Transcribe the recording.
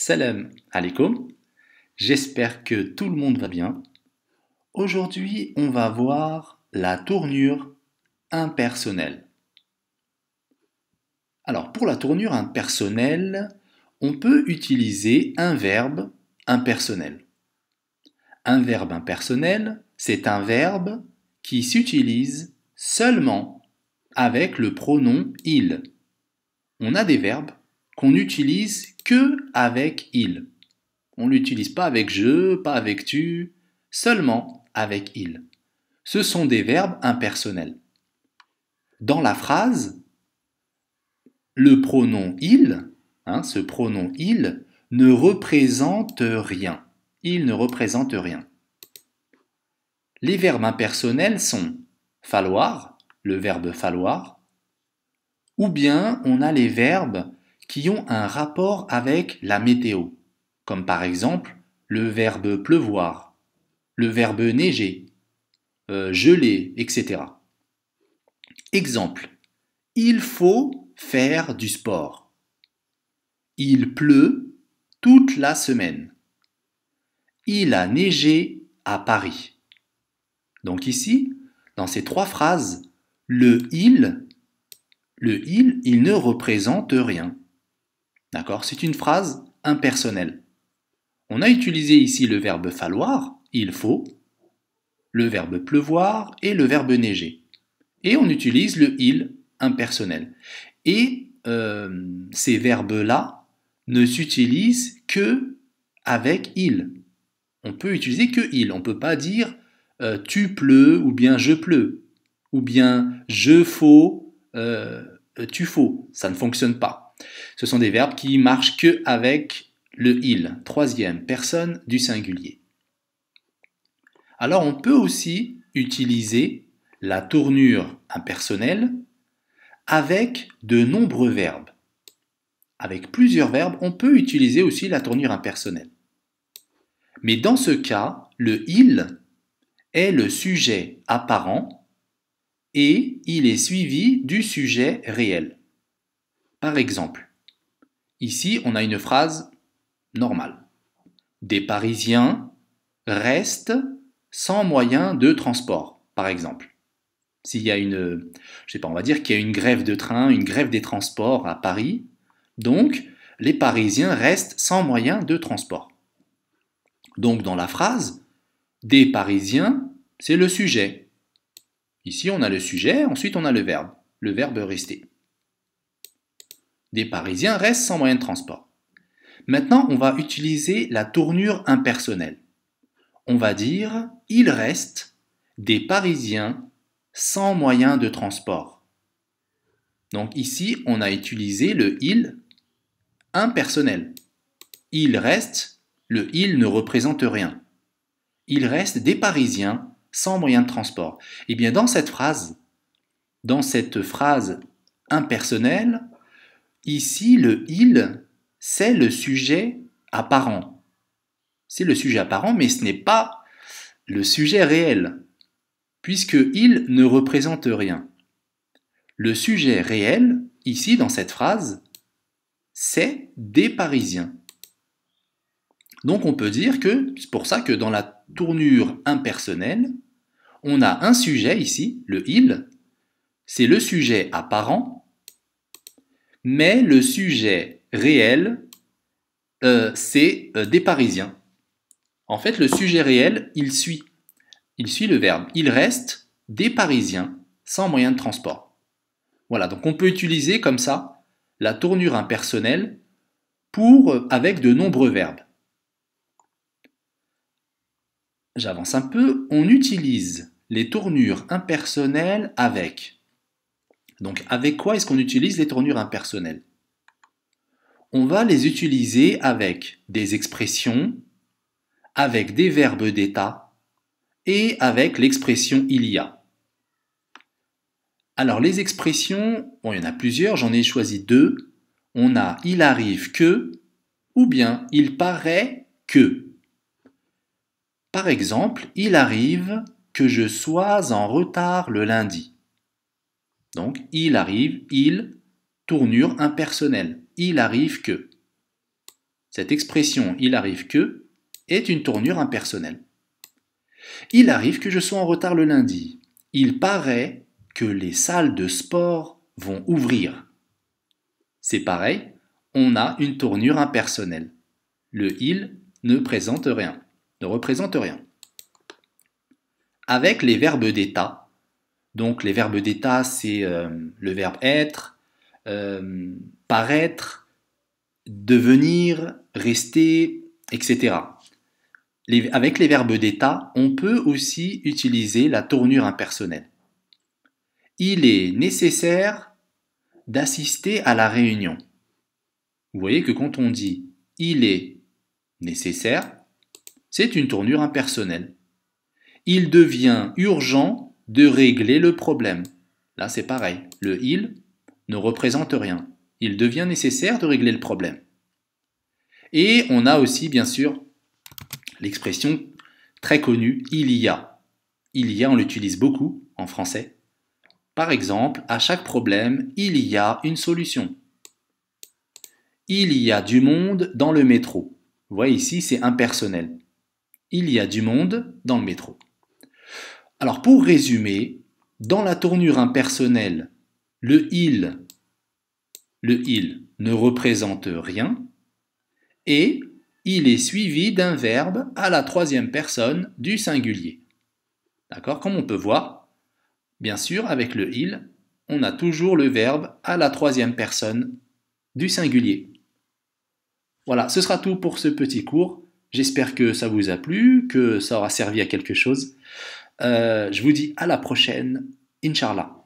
Salam alaikum, j'espère que tout le monde va bien. Aujourd'hui, on va voir la tournure impersonnelle. Alors, pour la tournure impersonnelle, on peut utiliser un verbe impersonnel. Un verbe impersonnel, c'est un verbe qui s'utilise seulement avec le pronom il. On a des verbes qu'on n'utilise que avec il. On ne l'utilise pas avec je, pas avec tu, seulement avec il. Ce sont des verbes impersonnels. Dans la phrase, le pronom il, ce pronom il, ne représente rien. Il ne représente rien. Les verbes impersonnels sont falloir, le verbe falloir, ou bien on a les verbes qui ont un rapport avec la météo, comme par exemple le verbe pleuvoir, le verbe neiger, geler, etc. Exemple, il faut faire du sport. Il pleut toute la semaine. Il a neigé à Paris. Donc ici, dans ces trois phrases, le il ne représente rien. D'accord? C'est une phrase impersonnelle. On a utilisé ici le verbe falloir, il faut, le verbe pleuvoir et le verbe neiger. Et on utilise le il impersonnel. Et ces verbes-là ne s'utilisent que avec il. On peut utiliser que il. On ne peut pas dire tu pleut ou bien je pleut ou bien je faut, tu faut. Ça ne fonctionne pas. Ce sont des verbes qui marchent que avec le il, troisième personne du singulier. Alors on peut aussi utiliser la tournure impersonnelle avec de nombreux verbes. Avec plusieurs verbes, on peut utiliser aussi la tournure impersonnelle. Mais dans ce cas, le il est le sujet apparent et il est suivi du sujet réel. Par exemple, ici on a une phrase normale. Des Parisiens restent sans moyen de transport, par exemple. S'il y a une, je sais pas, on va dire qu'il y a une grève de train, une grève des transports à Paris, donc les Parisiens restent sans moyen de transport. Donc dans la phrase, des Parisiens, c'est le sujet. Ici on a le sujet, ensuite on a le verbe rester. Des Parisiens restent sans moyen de transport. Maintenant on va utiliser la tournure impersonnelle. On va dire il reste des Parisiens sans moyen de transport. Donc ici, on a utilisé le il impersonnel. Il reste, le il ne représente rien. Il reste des Parisiens sans moyen de transport. Et bien dans cette phrase impersonnelle, ici le il, c'est le sujet apparent. C'est le sujet apparent, mais ce n'est pas le sujet réel, puisque il ne représente rien. Le sujet réel, ici dans cette phrase, c'est des Parisiens. Donc on peut dire que c'est pour ça que dans la tournure impersonnelle, on a un sujet ici, le il, c'est le sujet apparent, mais le sujet réel, c'est des Parisiens. En fait, le sujet réel, il suit le verbe. Il reste des Parisiens sans moyen de transport. Voilà, donc on peut utiliser comme ça la tournure impersonnelle avec de nombreux verbes. J'avance un peu, on utilise les tournures impersonnelles avec. Donc avec quoi est-ce qu'on utilise les tournures impersonnelles? On va les utiliser avec des expressions, avec des verbes d'état et avec l'expression il y a. Alors les expressions, bon, il y en a plusieurs, j'en ai choisi deux. On a il arrive que ou bien il paraît que. Par exemple, il arrive que je sois en retard le lundi. Donc il arrive, il, tournure impersonnelle. Il arrive que. Cette expression « il arrive que » est une tournure impersonnelle. Il arrive que je sois en retard le lundi. Il paraît que les salles de sport vont ouvrir. C'est pareil, on a une tournure impersonnelle. Le « il » ne représente rien. Avec les verbes d'état, donc les verbes d'état, c'est le verbe être, paraître, devenir, rester, etc. Avec les verbes d'état, on peut aussi utiliser la tournure impersonnelle. Il est nécessaire d'assister à la réunion. Vous voyez que quand on dit « il est nécessaire », c'est une tournure impersonnelle. Il devient urgent de régler le problème. Là, c'est pareil. Le « il » ne représente rien. Il devient nécessaire de régler le problème. Et on a aussi, bien sûr, l'expression très connue « il y a ». Il y a, on l'utilise beaucoup en français. Par exemple, à chaque problème, il y a une solution. Il y a du monde dans le métro. Vous voyez ici, c'est impersonnel. Il y a du monde dans le métro. Alors pour résumer, dans la tournure impersonnelle, le « il » ne représente rien et il est suivi d'un verbe à la troisième personne du singulier. D'accord? Comme on peut voir, bien sûr, avec le « il », on a toujours le verbe à la troisième personne du singulier. Voilà, ce sera tout pour ce petit cours. J'espère que ça vous a plu, que ça aura servi à quelque chose. Je vous dis à la prochaine, Inch'Allah.